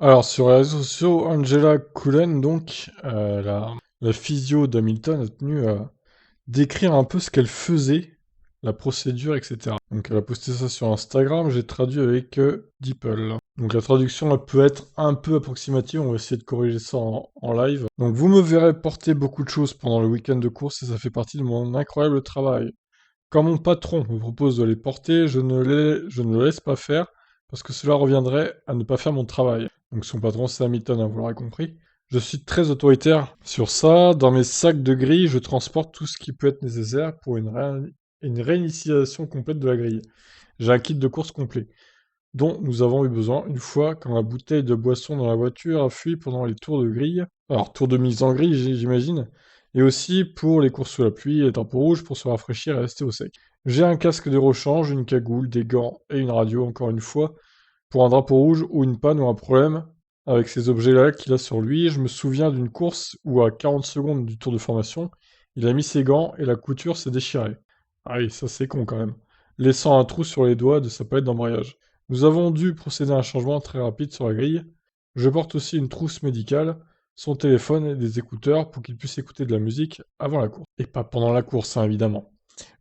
Alors, sur les réseaux sociaux, Angela Cullen, donc, la physio d'Hamilton, a tenu à décrire un peu ce qu'elle faisait, la procédure, etc. Donc, elle a posté ça sur Instagram, j'ai traduit avec DeepL. Donc, la traduction, elle peut être un peu approximative, on va essayer de corriger ça en live. Donc, vous me verrez porter beaucoup de choses pendant le week-end de course et ça fait partie de mon incroyable travail. Quand mon patron me propose de les porter, je ne le laisse pas faire parce que cela reviendrait à ne pas faire mon travail. Donc son patron c'est Hamilton, hein, vous l'aurez compris. Je suis très autoritaire sur ça. Dans mes sacs de grille, je transporte tout ce qui peut être nécessaire pour une réinitialisation complète de la grille. J'ai un kit de course complet, dont nous avons eu besoin une fois quand la bouteille de boisson dans la voiture a fui pendant les tours de grille. Alors, tour de mise en grille, j'imagine. Et aussi pour les courses sous la pluie et drapeau rouge pour se rafraîchir et rester au sec. J'ai un casque de rechange, une cagoule, des gants et une radio, encore une fois, pour un drapeau rouge ou une panne ou un problème avec ces objets-là qu'il a sur lui. Je me souviens d'une course où, à 40 secondes du tour de formation, il a mis ses gants et la couture s'est déchirée. Ah oui, ça c'est con quand même. Laissant un trou sur les doigts de sa palette d'embrayage. Nous avons dû procéder à un changement très rapide sur la grille. Je porte aussi une trousse médicale, son téléphone et des écouteurs pour qu'il puisse écouter de la musique avant la course. Et pas pendant la course, hein, évidemment.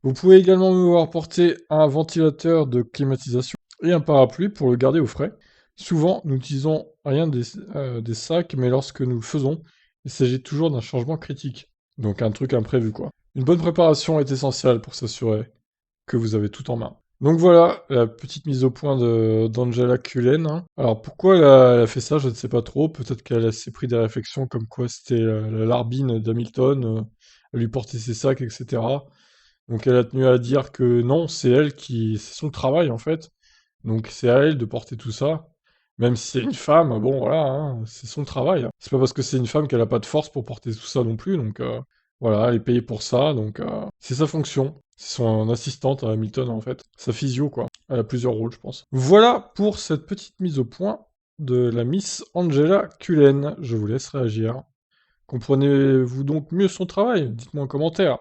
Vous pouvez également me voir porter un ventilateur de climatisation et un parapluie pour le garder au frais. Souvent, nous n'utilisons rien des sacs, mais lorsque nous le faisons, il s'agit toujours d'un changement critique. Donc un truc imprévu, quoi. Une bonne préparation est essentielle pour s'assurer que vous avez tout en main. Donc voilà, la petite mise au point d'Angela Cullen, hein. Alors pourquoi elle a fait ça, je ne sais pas trop. Peut-être qu'elle s'est pris des réflexions comme quoi c'était la larbine d'Hamilton, à lui porter ses sacs, etc. Donc elle a tenu à dire que non, c'est son travail en fait. Donc c'est à elle de porter tout ça. Même si c'est une femme, bon voilà, hein, c'est son travail, hein. C'est pas parce que c'est une femme qu'elle a pas de force pour porter tout ça non plus. Donc voilà, elle est payée pour ça. Donc c'est sa fonction. C'est son assistante à Hamilton en fait. Sa physio quoi. Elle a plusieurs rôles je pense. Voilà pour cette petite mise au point de la Miss Angela Cullen. Je vous laisse réagir. Comprenez-vous donc mieux son travail? Dites-moi en commentaire.